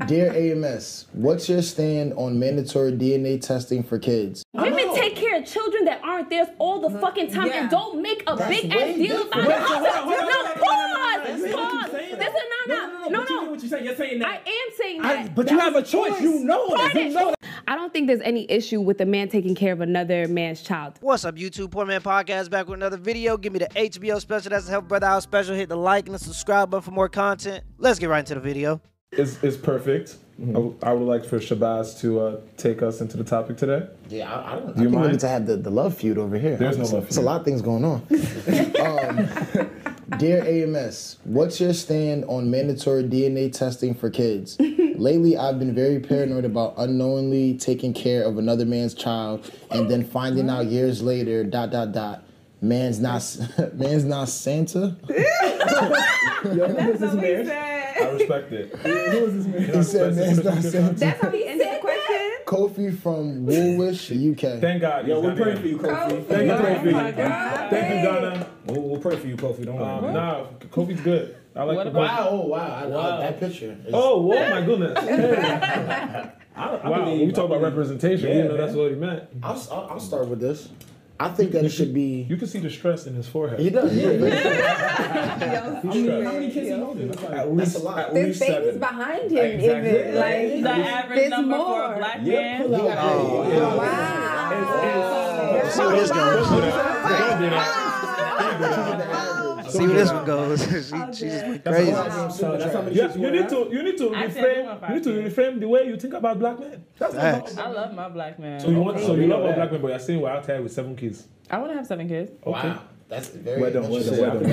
Dear AMS, what's your stand on mandatory DNA testing for kids? Women take care of children that aren't theirs all the fucking time and don't make a big ass deal about it. No, pause. No. What you saying? You're saying that. I am saying that. But you have a choice. You know that. I don't think there's any issue with a man taking care of another man's child. What's up, YouTube? Poor Man Podcast back with another video. Give me the HBO special. That's the Help Brother Out special. Hit the like and the subscribe button for more content. Let's get right into the video. It's perfect. I would like for Shabazz to take us into the topic today. Yeah, I don't. Do you mind? We need to have the love feud over here. There's no love feud. There's a lot of things going on. Dear AMS, what's your stand on mandatory DNA testing for kids? Lately, I've been very paranoid about unknowingly taking care of another man's child and then finding out years later, ... Man's not Santa. Yo, who's this man? I respect it. Who is this man? He said man's not Santa. That's how he ended the question? Kofi from Woolwich, UK. Thank God. Yo, we're praying for you, Kofi. Thank you, Kofi. Oh my God. Thank you, Donna. We'll pray for you, Kofi. Don't worry. Nah, Kofi's good. I like the Wow, I love that picture. Oh, whoa, my goodness. Hey. Wow, when we talk about representation, we know that's what he meant. I'll start with this. I think that it should be... You can see the stress in his forehead. He does. How many kids he holding? At least, a lot. At There's least babies 7. behind him. Exactly. Even, like, The average there's number more. for a black man. Wow. See where this goes. See where this one goes. She just went crazy. You need to reframe the way you think about black men. Facts. I love my black man. So you love a black man, but you're saying we're out here with 7 kids. I want to have 7 kids. Okay. Wow. That's very Where don't make that happen.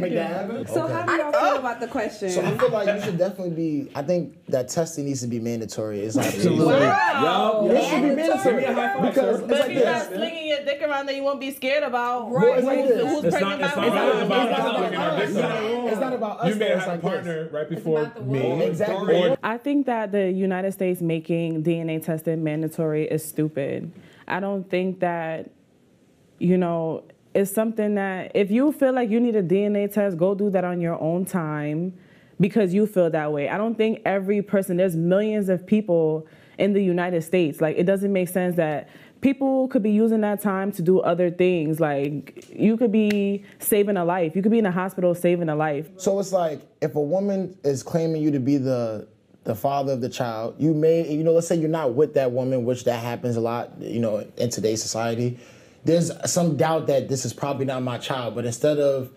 Make that happen? So how do y'all feel about the question? So I feel like you should definitely be... I think that testing needs to be mandatory. It's like... Absolutely. Yo, It should be mandatory. Because But if you're not slinging your dick around, then you won't be scared about Right. who's It's pregnant not by always what. about slinging our dicks out. It's not about us. You may though, have it's a like partner this. right before me. Exactly. I think that the United States making DNA testing mandatory is stupid. I don't think that, it's something that if you feel like you need a DNA test, go do that on your own time because you feel that way. I don't think every person, there's millions of people in the United States. Like, it doesn't make sense that people could be using that time to do other things. Like, you could be saving a life. You could be in a hospital saving a life. So it's like, if a woman is claiming you to be the father of the child, you may, let's say you're not with that woman, which that happens a lot, in today's society. There's some doubt that this is probably not my child, but instead of,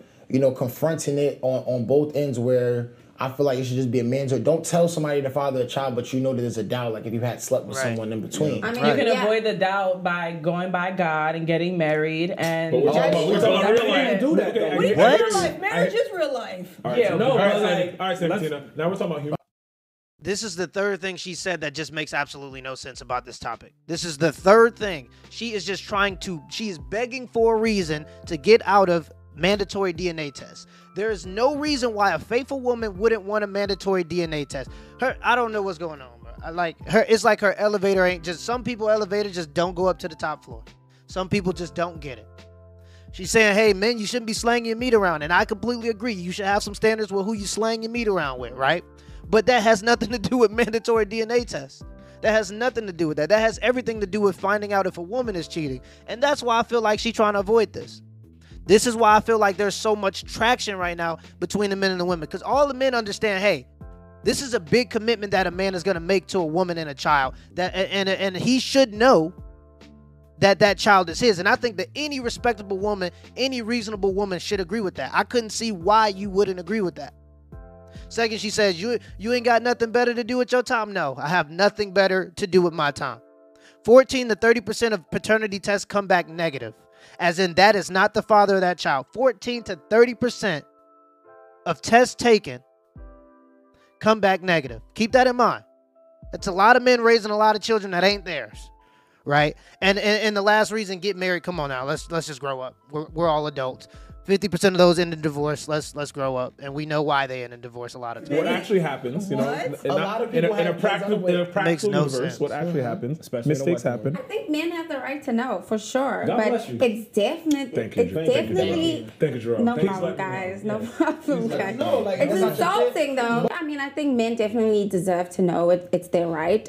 confronting it on both ends where I feel like it should just be a mandatory. Don't tell somebody the father of a child, but you know that there's a doubt, like if you had slept with someone in between. I mean, You can avoid the doubt by going by God and getting married and... But we're talking about real life. do that, though. What do you mean real life? Marriage is real life. All right, Yeah, no, but like... All right, Sabatina. Now we're talking about human. This is the third thing she said that just makes absolutely no sense about this topic. This is the third thing. She is just she is begging for a reason to get out of mandatory DNA tests. There is no reason why a faithful woman wouldn't want a mandatory DNA test. I don't know what's going on, bro. It's like her elevator ain't just, some people elevator just don't go up to the top floor. Some people just don't get it. She's saying, hey, men, you shouldn't be slanging your meat around. And I completely agree. You should have some standards with who you slang your meat around with, right? But that has nothing to do with mandatory DNA tests. That has nothing to do with that. That has everything to do with finding out if a woman is cheating. And that's why I feel like she's trying to avoid this. This is why I feel like there's so much traction right now between the men and the women. Because all the men understand, hey, this is a big commitment that a man is going to make to a woman and a child. And he should know that child is his. And I think that any respectable woman, any reasonable woman should agree with that. I couldn't see why you wouldn't agree with that. Second, she says, you ain't got nothing better to do with your time. No, I have nothing better to do with my time. 14 to 30% of paternity tests come back negative, as in that is not the father of that child. 14 to 30% of tests taken come back negative. Keep that in mind. It's a lot of men raising a lot of children that ain't theirs, right? And the last reason, get married. Come on now, let's just grow up. We're all adults. 50% of those end in divorce. Let's grow up, and we know why they end in divorce a lot of times. What actually happens, you know, A lot of people in a practical Makes no universe, sense. what actually happens, Especially in the mistakes Western happen. I think men have the right to know for sure, God but bless you. it's definitely, Thank you, it's Jerome. definitely. Thank you, Jerome. No Please problem, let me know. guys. No problem, guys. No, like, It's that's not your insulting, though. I mean, I think men definitely deserve to know it's their right.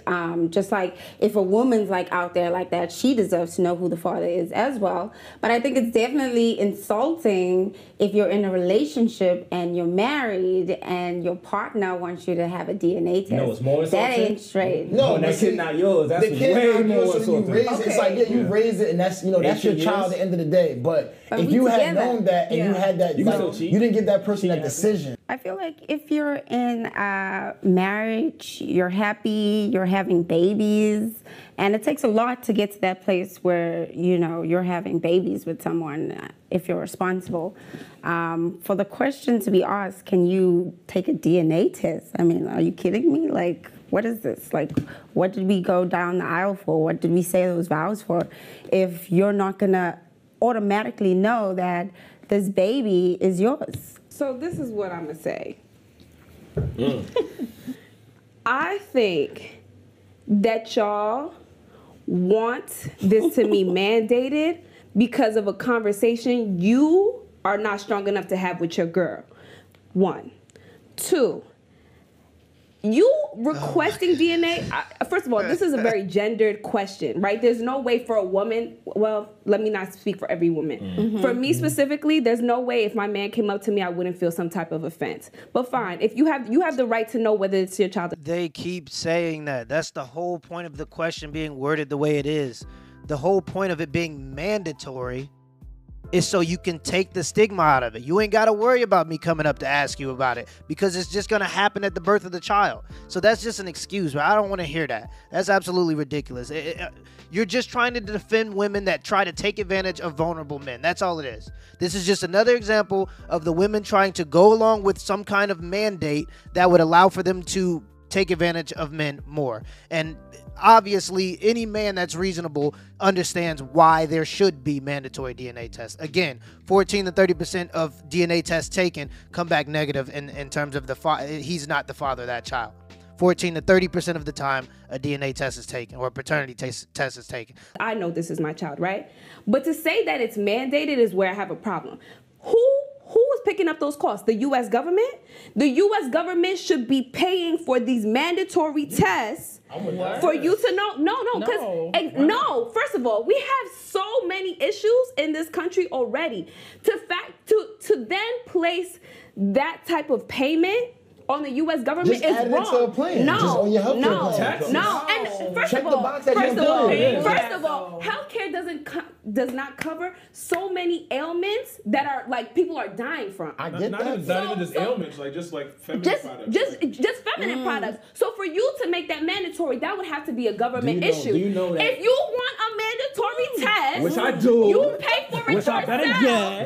Just like if a woman's like out there like that, she deserves to know who the father is as well. But I think it's definitely insulting if you're in a relationship and you're married and your partner wants you to have a DNA test. No, it's more That insulting. ain't straight. No, When but that kid see, not yours, that's the kid's way not more yours, so you insulting. raise it. It's like, yeah, you raise it, and that's, you know, that's your 18 child years. at the end of the day. But if we you had together. known that and you had that, You can like, still cheat. you didn't give that person that decision. I feel like if you're in a marriage, you're happy, you're having babies, and it takes a lot to get to that place where, you know, you're having babies with someone if you're responsible. For the question to be asked, can you take a DNA test? I mean, are you kidding me? Like, what is this? Like, what did we go down the aisle for? What did we say those vows for? If you're not gonna automatically know that this baby is yours. So this is what I'm gonna say. I think that y'all want this to be mandated because of a conversation you are not strong enough to have with your girl. 1. 2. You requesting DNA, first of all, this is a very gendered question, right? There's no way for a woman, well, let me not speak for every woman. For me specifically, there's no way if my man came up to me, I wouldn't feel some type of offense. But fine, if you have the right to know whether it's your child. They keep saying that. That's the whole point of the question being worded the way it is. The whole point of it being mandatory is so you can take the stigma out of it. You ain't got to worry about me coming up to ask you about it because it's just going to happen at the birth of the child. So that's just an excuse, but I don't want to hear that. That's absolutely ridiculous. You're just trying to defend women that try to take advantage of vulnerable men. That's all it is. This is just another example of the women trying to go along with some kind of mandate that would allow for them to take advantage of men more. And obviously, any man that's reasonable understands why there should be mandatory DNA tests. Again, 14 to 30% of DNA tests taken come back negative in terms of he's not the father of that child. 14 to 30% of the time, a DNA test is taken or a paternity test is taken. I know this is my child, right? But to say that it's mandated is where I have a problem. Who is picking up those costs? The U.S. government? The U.S. government should be paying for these mandatory tests for you to know. No. First of all, we have so many issues in this country already. To then place that type of payment on the U.S. government Just is add it wrong. to a plan. Just on your healthcare plan. No. And first Check of the all, box that you're first of all, healthcare does not cover so many ailments that are like people are dying from. I get Not that. even just ailments, just feminine products. Just feminine products. So for you to make that mandatory, that would have to be a government issue. Do you know that? If you want a mandatory test, Which I do. You pay for it Which yourself. I better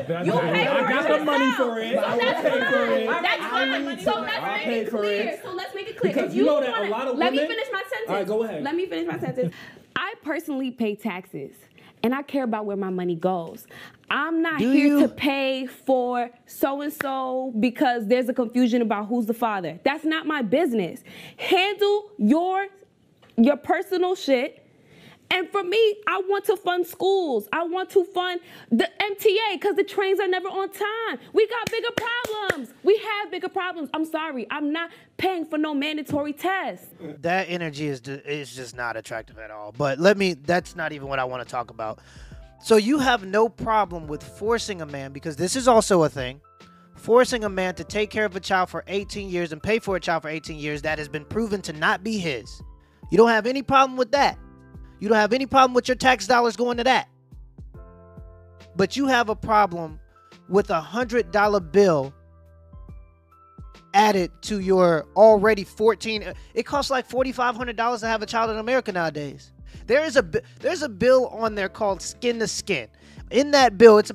get. You pay for I got it the money yourself. for it. So I will that's pay for it. fine. That's fine. So let's I'll make pay it for clear. it. So let's make it clear. Because If you know wanna- that a lot of Let me women- finish my sentence. All right, go ahead. Let me finish my sentence. I personally pay taxes, and I care about where my money goes. I'm not here to pay for so-and-so because there's a confusion about who's the father. That's not my business. Handle your personal shit. And for me, I want to fund schools. I want to fund the MTA because the trains are never on time. We got bigger problems. We have bigger problems. I'm sorry. I'm not paying for no mandatory tests. That energy is just not attractive at all. But that's not even what I want to talk about. So you have no problem with forcing a man, because this is also a thing, forcing a man to take care of a child for 18 years and pay for a child for 18 years that has been proven to not be his. You don't have any problem with that. You don't have any problem with your tax dollars going to that. But you have a problem with $100 bill added to your already it costs like $4,500 to have a child in America nowadays. There's a bill on there called Skin to Skin. In that bill, it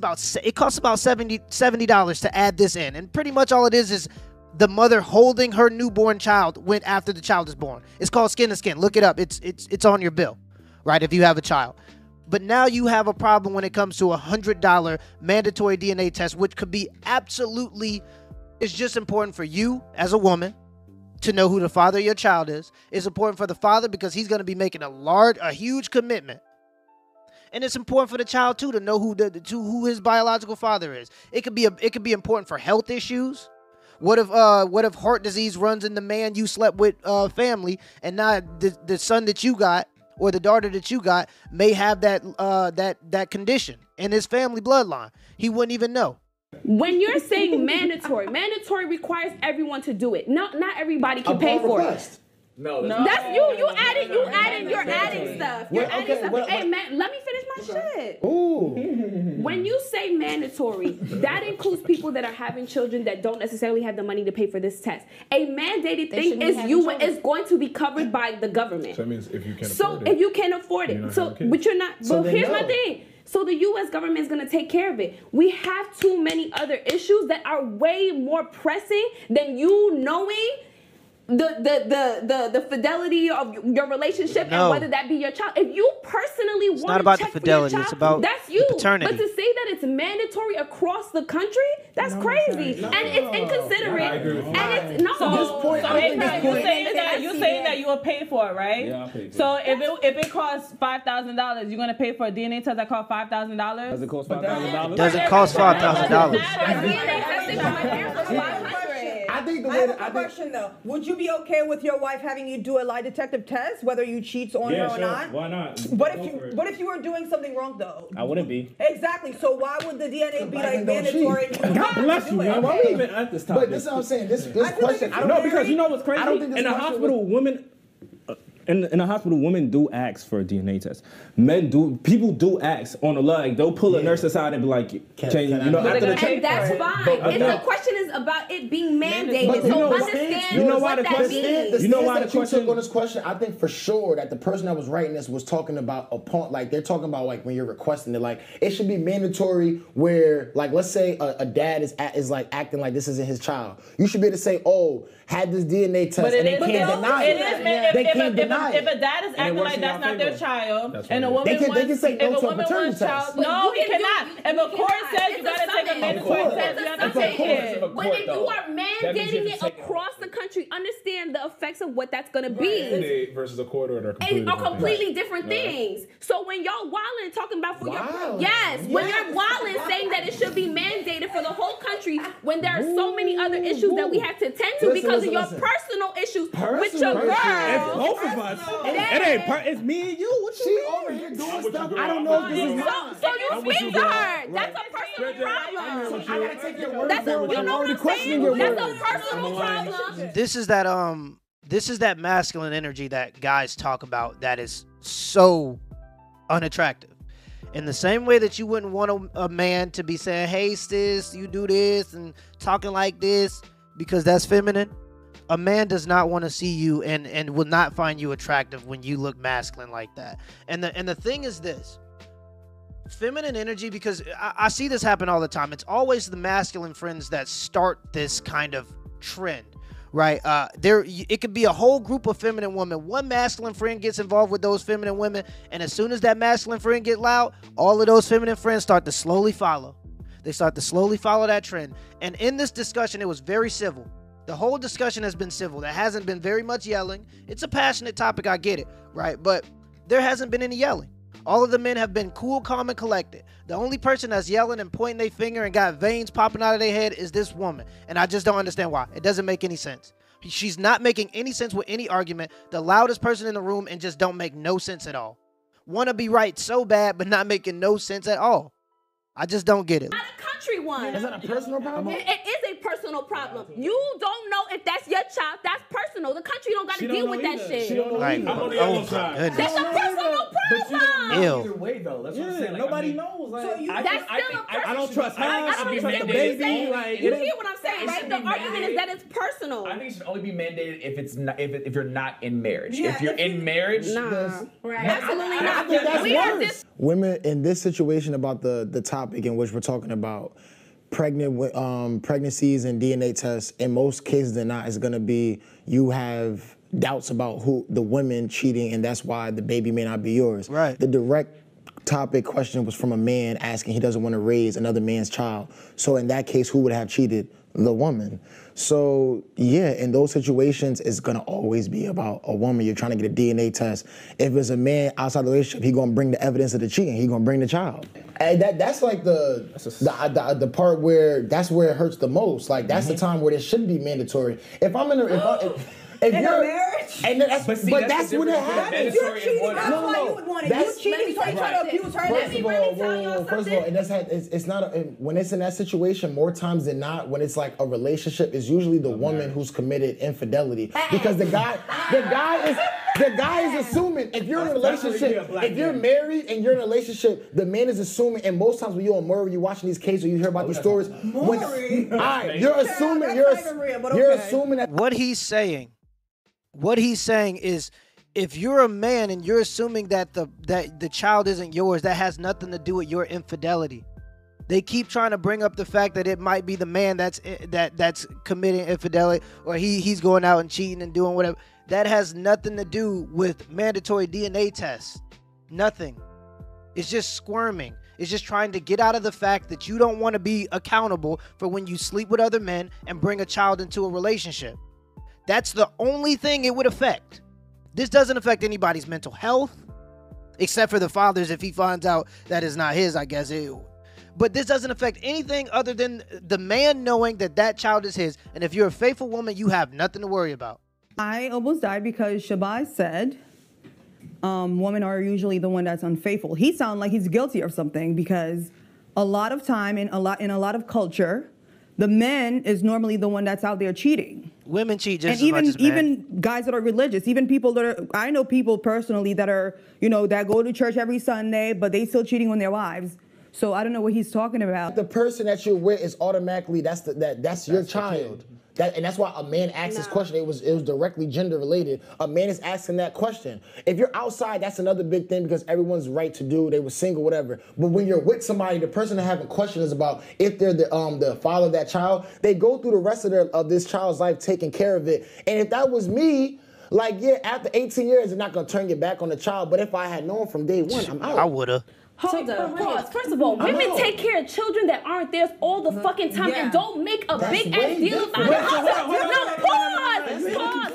costs about $70 to add this in. And pretty much all it is the mother holding her newborn child after the child is born. It's called Skin to Skin. Look it up. It's on your bill, right, if you have a child. But now you have a problem when it comes to $100 mandatory DNA test, which could be absolutely, it's just important for you as a woman to know who the father of your child is. It's important for the father because he's going to be making a huge commitment. And it's important for the child too to know who his biological father is. It could be important for health issues. What if heart disease runs in the man you slept with family, and now the son that you got or the daughter that you got may have that condition in his family bloodline. He wouldn't even know. When you're saying mandatory requires everyone to do it. No, not everybody can pay for it. No, That's you. You're adding stuff. You're adding stuff. Hey, man, let me finish my shit. Ooh. When you say mandatory, that includes people that are having children that don't necessarily have the money to pay for this test. A mandated thing is going to be covered by the government. So that means if you can afford it. So if you can afford it. But you're not. But here's my thing. So the U.S. government is going to take care of it. We have too many other issues that are way more pressing than you knowing the fidelity of your relationship and whether that be your child. If you personally want to check for your child, it's about that's you. paternity. But to say that it's mandatory across the country, that's crazy. And it's inconsiderate. And it's So you saying that you will pay for it, right? Yeah, I'll pay for it. So if it costs $5,000, you're gonna pay for a DNA test that costs $5,000? Does it cost $5,000? Doesn't cost $5,000. I think the I have a question though. Would you be okay with your wife having you do a lie detector test, whether you cheat on her or not? Why not? What if you were doing something wrong though? I wouldn't be. Exactly. So why would the DNA be like mandatory? God bless you, man. Why are we even at this topic? But this is what I'm saying. This question. No, because you know what's crazy? I don't think this in a question hospital, women. In a hospital, women do ask for a DNA test. People do ask on the leg. They'll pull a nurse aside and be like, after the check. And that's fine. And the question is about it being mandated. So understand what that means. You know why the question on this question? I think for sure that the person that was writing this was talking about they're talking about like when you're requesting it, like it should be mandatory where like let's say a dad is like acting like this isn't his child. You should be able to say, oh, had this DNA test, and they can't deny it. They can't deny it. If a dad is acting like that's not their child, and a woman they can say no to a paternity test. No, he cannot. If a court says you gotta take a mandatory test, you have to take it. But if you are mandating it across the country, understand the effects of what that's gonna be. Versus a court order are completely different things. So when y'all wildin' talking about when you're wildin' saying that it should be mandated for the whole country, when there are so many other issues that we have to attend to because of your personal issues with your girl. It's both of us. It's me and you. What you mean? Over here doing stuff. I don't know if this is mine. So you speak to her. That's a personal problem. I gotta take your word for it. You know what I'm saying? That's a personal problem. This is that masculine energy that guys talk about that is so unattractive. In the same way that you wouldn't want a man to be saying, hey sis, you do this and talking like this because that's feminine. A man does not want to see you and will not find you attractive when you look masculine like that. And the thing is this. Feminine energy, because I see this happen all the time. It's always the masculine friends that start this kind of trend, right? It could be a whole group of feminine women. One masculine friend gets involved with those feminine women, and as soon as that masculine friend get loud, all of those feminine friends start to slowly follow. They start to slowly follow that trend. And in this discussion, it was very civil. The whole discussion has been civil. There hasn't been very much yelling. It's a passionate topic, I get it, right? But there hasn't been any yelling. All of the men have been cool, calm, and collected. The only person that's yelling and pointing their finger and got veins popping out of their head is this woman. And I just don't understand why. It doesn't make any sense. She's not making any sense with any argument. The loudest person in the room and just don't make no sense at all. Want to be right so bad, but not making no sense at all. I just don't get it. Not a country one. Is that a personal problem? It is a personal problem. You don't know if that's your child. That's personal. The country don't got to deal with that shit. She don't know Like, either. oh my goodness. That's a personal problem. Ew. Either way, though. That's what I'm saying. Like, Nobody knows. Like, So you- That's still a personal. I don't trust her. I I don't don't trust the understand what you're baby. saying. Like, You hear what I'm saying, right? The be argument is that it's personal. I think it should only be mandated if it's not if you're not in marriage. Yeah, if you're in marriage, Nah, absolutely not. think that's We are worse. just Women in this situation about the topic in which we're talking about pregnancies and DNA tests, in most cases than not, is going to be you have doubts about who the women cheating, and that's why the baby may not be yours. Right. The direct topic question was from a man asking he doesn't want to raise another man's child. So in that case, who would have cheated? The woman. So yeah, in those situations, it's gonna always be about a woman. You're trying to get a DNA test. If it's a man outside the relationship, he gonna bring the evidence of the cheating. He gonna bring the child. And that's like the part where that's where it hurts the most. Like that's the time where it should be mandatory. If I'm in a if in you're, a marriage? And that's, but that's when it happens. You're cheating. That's why you would want it. You cheating, so you try to accuse her. First of all, it's not when it's in that situation. More times than not, when it's like a relationship, it's usually the woman who's committed infidelity because the guy is assuming if you're in a relationship, if you're married and you're in a relationship, the man is assuming. And most times when you're on Maury, you're watching these cases or you hear about these stories. You're assuming that what he's saying is, if you're a man and you're assuming that the child isn't yours, that has nothing to do with your infidelity. They keep trying to bring up the fact that it might be the man that's committing infidelity, or he's going out and cheating and doing whatever. That has nothing to do with mandatory DNA tests. Nothing. It's just squirming. It's just trying to get out of the fact that you don't want to be accountable for when you sleep with other men and bring a child into a relationship. That's the only thing it would affect. This doesn't affect anybody's mental health, except for the father's if he finds out that it's not his, I guess. But this doesn't affect anything other than the man knowing that that child is his. And if you're a faithful woman, you have nothing to worry about. I almost died because Shabazz said women are usually the one that's unfaithful. He sounds like he's guilty of something because a lot of time in a lot of culture, the man is normally the one that's out there cheating. Women cheat just and as much as men. even guys that are religious, even people that are, I know people personally that are, that go to church every Sunday, but they still cheating on their wives. So I don't know what he's talking about. The person that you're with is automatically that's your child. And that's why a man asked this question. It was directly gender related. A man is asking that question. If you're outside, that's another big thing because everyone's right to do. They were single, whatever. But when you're with somebody, the person that having questions about if they're the father of that child, they go through the rest of this child's life taking care of it. And if that was me, like after 18 years, they're not gonna turn your back on the child. But if I had known from day one, I'm out. I would've. Hold up, pause. First of all, women take care of children that aren't theirs all the fucking time and don't make a big ass deal about it. Pause.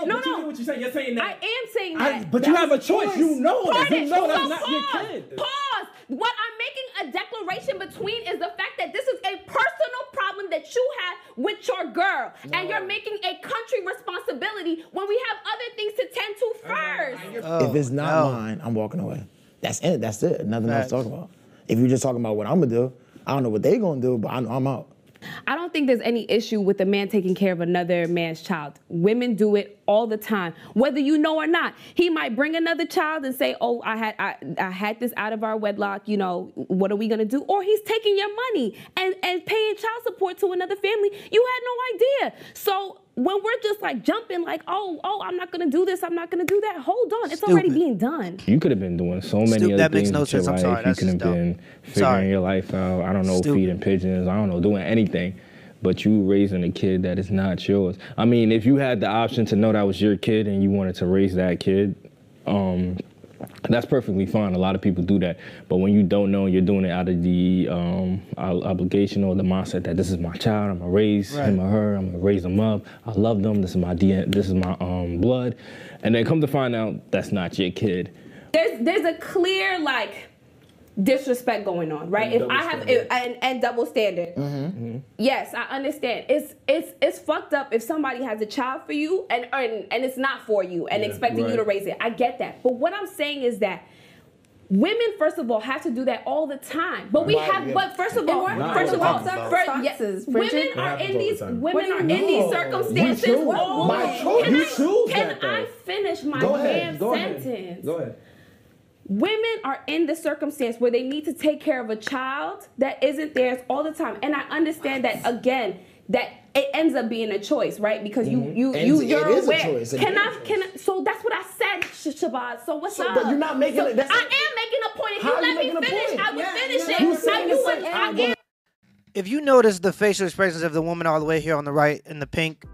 No. What you saying? You're saying that. I am saying that. But you have a choice. You know that. You know that's not your kid. Pause. What I'm making a declaration between is the fact that this is a personal problem that you have with your girl. And you're making a country responsibility when we have other things to tend to first. If it's not mine, I'm walking away. That's it. That's it. Nothing else to talk about. If you're just talking about what I'm gonna do, I don't know what they gonna do, but I'm out. I don't think there's any issue with a man taking care of another man's child. Women do it all the time, whether you know or not. He might bring another child and say, "Oh, I had this out of our wedlock. What are we gonna do?" Or he's taking your money and paying child support to another family. You had no idea. So when we're just like jumping, like, oh, I'm not gonna do this, I'm not gonna do that. Hold on, it's already being done. You could have been doing so many other things with your life. Sorry, you could have been figuring your life out. I don't know, feeding pigeons. I don't know, doing anything. But you raising a kid that is not yours. I mean, if you had the option to know that was your kid and you wanted to raise that kid, that's perfectly fine. A lot of people do that. But when you don't know, you're doing it out of the obligation or the mindset that this is my child, I'm gonna raise him or her, I'm gonna raise them up, I love them, this is my DNA, this is my blood. And then come to find out that's not your kid. There's a clear disrespect going on, right? If I have and double standard. Yes, I understand. It's fucked up if somebody has a child for you and it's not for you and expecting you to raise it. I get that. But what I'm saying is that women, first of all, have to do that all the time. But but first of all, women are in these circumstances. Can I finish my damn sentence? Go ahead. Women are in the circumstance where they need to take care of a child that isn't theirs all the time. And I understand that, again, that it ends up being a choice, right? Because you're aware. So that's what I said, Shabazz. So what's up? But you're not making it. I am making a point. If you let me finish, I would finish it. If you notice the facial expressions of the woman all the way here on the right in the pink,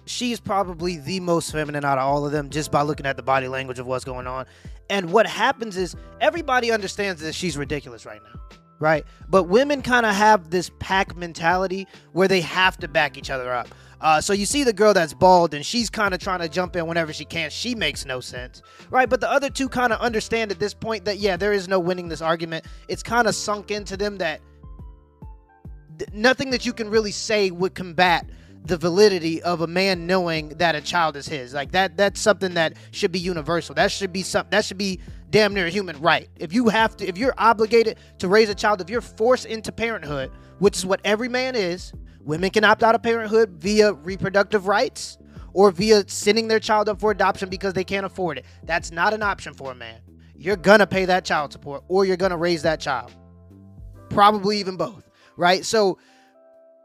she's probably the most feminine out of all of them just by looking at the body language of what's going on. And what happens is everybody understands that she's ridiculous right now, right? But women kind of have this pack mentality where they have to back each other up. So you see the girl that's bald and she's kind of trying to jump in whenever she can. She makes no sense, right? But the other two kind of understand at this point that, yeah, there is no winning this argument. It's kind of sunk into them that nothing that you can really say would combat the validity of a man knowing that a child is his. Like that's something that should be universal. That should be damn near a human right. If you're obligated to raise a child, if you're forced into parenthood, which is what every man is, women can opt out of parenthood via reproductive rights or via sending their child up for adoption because they can't afford it. That's not an option for a man. You're gonna pay that child support or you're gonna raise that child. Probably even both, right? So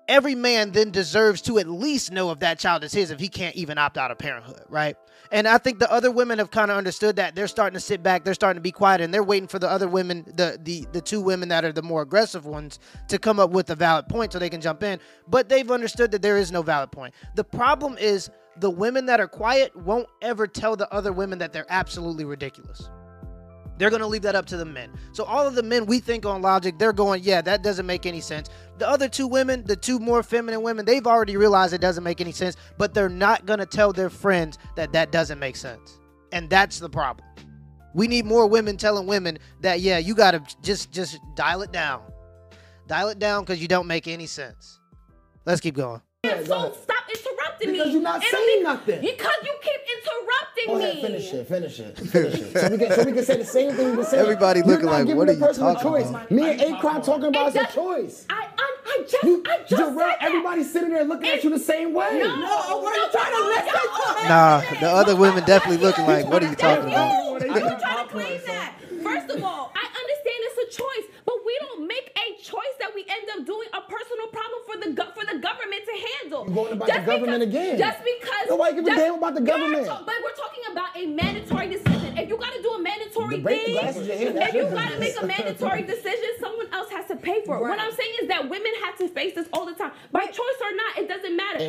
every man then deserves to at least know if that child is his if he can't even opt out of parenthood, right? And I think the other women have kind of understood that. They're starting to sit back, they're starting to be quiet, and they're waiting for the other women, the two women that are the more aggressive ones, to come up with a valid point so they can jump in. But they've understood that there is no valid point. The problem is the women that are quiet won't ever tell the other women that they're absolutely ridiculous. They're going to leave that up to the men. So all of the men we think on logic, they're going, yeah, that doesn't make any sense. The other two women, the two more feminine women, they've already realized it doesn't make any sense, but they're not going to tell their friends that that doesn't make sense. And that's the problem. We need more women telling women that, yeah, you got to just dial it down. Dial it down because you don't make any sense. Let's keep going. So stop interrupting me. Because you're not saying nothing. Because you keep interrupting me. Finish it. So we can say the same thing we say. Everybody looking like, what are you talking about? Me and Akron talking about it's a choice. I just said everybody's sitting there looking at you the same way. No, what are you trying to listen? Nah, the other women definitely looking like, what are you talking about? I'm trying to claim that. First of all, I understand it's a choice, but we don't make a choice that we end up doing a personal problem for the government to handle. You're going about the government again. Just because. Nobody give a damn about the government. But we're talking about a mandatory decision. If you got to do a mandatory thing, if you got to make a mandatory decision, someone else has to pay for it. What I'm saying is that women have to face this all the time. By choice or not, it doesn't matter.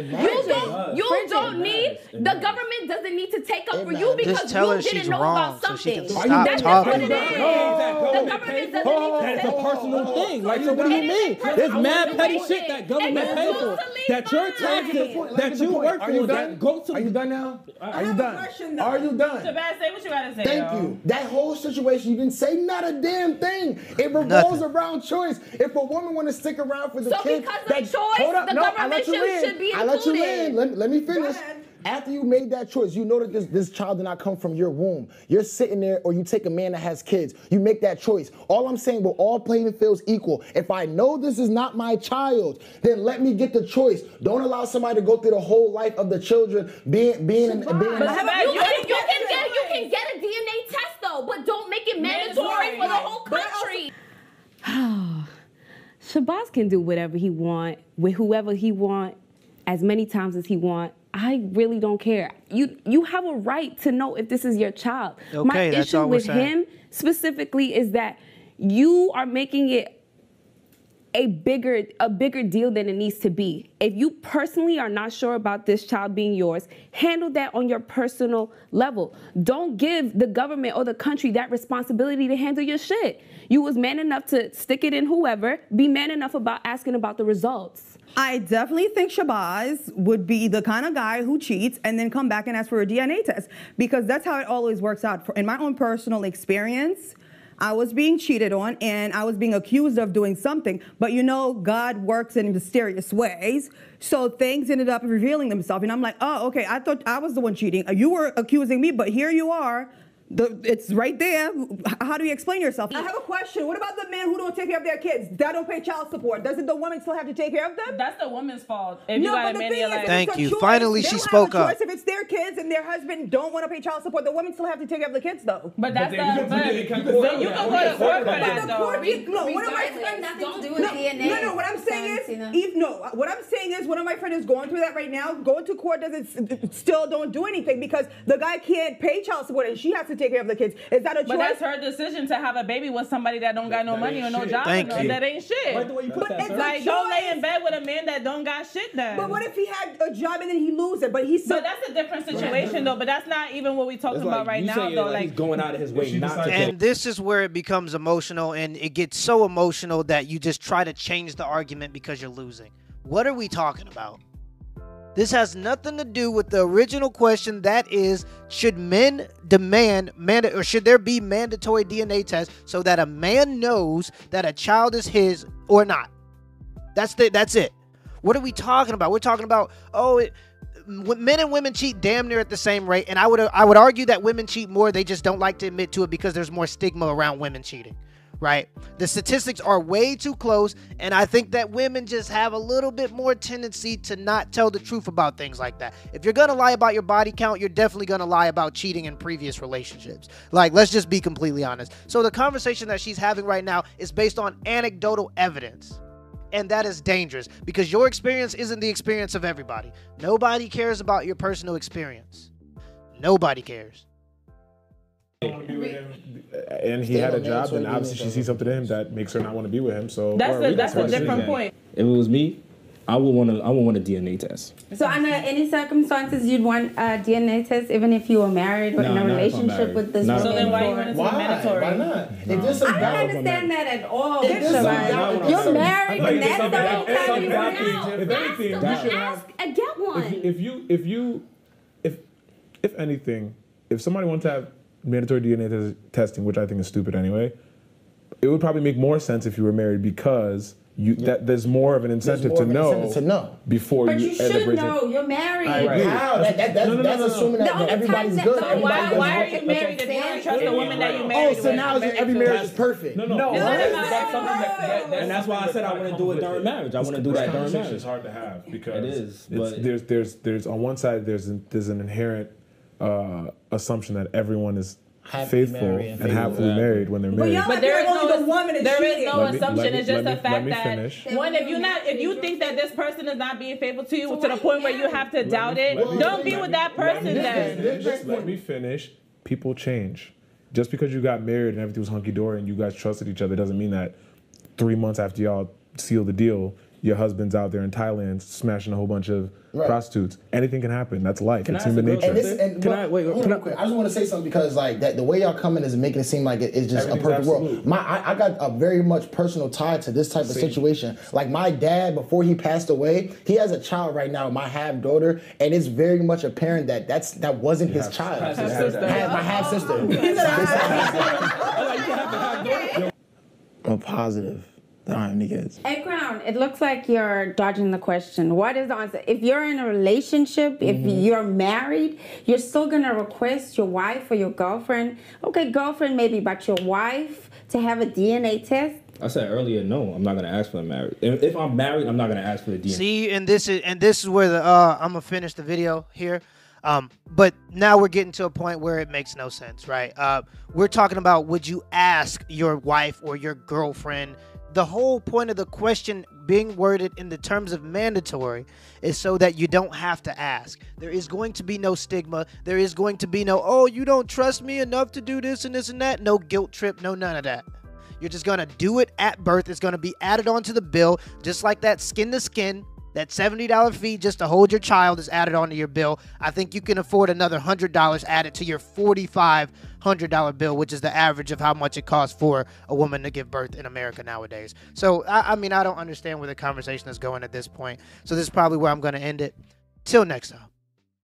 You don't need, the government doesn't need to take up for you because you didn't know about something. That's just what it is. The government doesn't need to That's a personal thing. Like, so what do you mean? There's mad petty shit that government pay for. That your taxes, that you work for, that go to. Are you done now? Are you done? Are you done? Shabazz, say what you gotta say. Thank you. That whole situation, you didn't say not a damn thing. It revolves around choice. If a woman want to stick around for the kid, because of choice, the government should be included. I let you in. Let me finish. After you made that choice, you know that this child did not come from your womb. You're sitting there, or you take a man that has kids. You make that choice. All I'm saying, we're all playing fields equal. If I know this is not my child, then let me get the choice. Don't allow somebody to go through the whole life of the children being. You can get a DNA test though, but don't make it mandatory for the whole country. Shabazz can do whatever he want with whoever he want, as many times as he want. I really don't care. You have a right to know if this is your child. Okay, my that's issue all we're with saying. him specifically is that you are making it a bigger deal than it needs to be. If you personally are not sure about this child being yours, handle that on your personal level. Don't give the government or the country that responsibility to handle your shit. You was man enough to stick it in whoever. Be man enough about asking about the results. I definitely think Shabazz would be the kind of guy who cheats and then come back and ask for a DNA test, because that's how it always works out. In my own personal experience, I was being cheated on and I was being accused of doing something, but you know, God works in mysterious ways. So things ended up revealing themselves and I'm like, oh, okay, I thought I was the one cheating. You were accusing me, but here you are. It's right there. How do you explain yourself? I have a question. What about the men who don't take care of their kids? That don't pay child support. Doesn't the woman still have to take care of them? That's the woman's fault. If you got a man in your life. Thank you. Finally, she spoke up. If it's their kids and their husband don't want to pay child support, the woman still have to take care of the kids, though. But that's you can go to court for that, though. No, what am I saying? Don't do a DNA. No, what I'm saying is, what I'm saying is, one of my friends is going through that right now. Going to court doesn't still don't do anything because the guy can't pay child support and she has to to take care of the kids. Is that a choice? But that's her decision to have a baby with somebody that don't got no money or no job. Thank you. That ain't shit. Right the way you put that, Like, don't lay in bed with a man that don't got shit done. But what if he had a job and then he loses it? But he's so that's a different situation though. But that's not even what we talking about right now though. Like he's going out of his way not to. And this is where it becomes emotional, and it gets so emotional that you just try to change the argument because you're losing. What are we talking about? This has nothing to do with the original question. That is, should men demand or should there be mandatory DNA tests so that a man knows that a child is his or not? That's it. What are we talking about? We're talking about, men and women cheat damn near at the same rate, and I would argue that women cheat more. They just don't like to admit to it because there's more stigma around women cheating. Right? The statistics are way too close, and I think that women just have a little bit more tendency to not tell the truth about things like that. If you're gonna lie about your body count, you're definitely gonna lie about cheating in previous relationships. Like, let's just be completely honest. So the conversation that she's having right now is based on anecdotal evidence. And that is dangerous because your experience isn't the experience of everybody. Nobody cares about your personal experience. Nobody cares. And he had a job, and obviously she sees something in him that makes her not want to be with him. So that's a different point. If it was me, I would want a DNA test. So under any circumstances, you'd want a DNA test, even if you were married or in a relationship with this woman. So then why you want it to be mandatory? Why not? I don't understand that at all. You're married, and that's the whole time you ask and get one. If anything, if somebody wants to have mandatory DNA testing, which I think is stupid anyway, it would probably make more sense if you were married because that there's more of an incentive to know before but you should know. You're married. How? That's assuming that everybody's good. Why are you married if you don't trust the woman that you married? Oh, so now every marriage is perfect. No. And that's why I said I want to do it during marriage. I want to do that during marriage. It's hard to have because it is. But there's on one side there's an inherent assumption that everyone is faithful and happily married when they're married. But there is no assumption. It's just a fact that if you think that this person is not being faithful to you to the point where you have to doubt it, don't be with that person then. Just let me finish. People change. Just because you got married and everything was hunky-dory and you guys trusted each other doesn't mean that 3 months after y'all seal the deal, your husband's out there in Thailand smashing a whole bunch of prostitutes. Anything can happen. That's life. It's human nature. Can I just want to say something because like that the way y'all coming is making it seem like it's just a perfect world. I got a very much personal tie to this type of situation. Like my dad, before he passed away, he has a child right now, my half daughter, and it's very much apparent that that wasn't his child. My half sister. I'm positive. I don't have any kids. Hey, Crown, it looks like you're dodging the question. What is the answer? If you're in a relationship, if you're married, you're still going to request your wife or your girlfriend, okay, girlfriend maybe, but your wife to have a DNA test? I said earlier, no, I'm not going to ask for the marriage. If I'm married, I'm not going to ask for the DNA. See, and this is where I'm going to finish the video here. But now we're getting to a point where it makes no sense, right? We're talking about, would you ask your wife or your girlfriend? The whole point of the question being worded in the terms of mandatory is so that you don't have to ask. There is going to be no stigma. There is going to be no, oh, you don't trust me enough to do this and this and that. No guilt trip, no none of that. You're just going to do it at birth. It's going to be added onto the bill, just like that skin to skin. That $70 fee just to hold your child is added onto your bill. I think you can afford another $100 added to your $4,500 bill, which is the average of how much it costs for a woman to give birth in America nowadays. So, I mean, I don't understand where the conversation is going at this point. So this is probably where I'm going to end it. Till next time.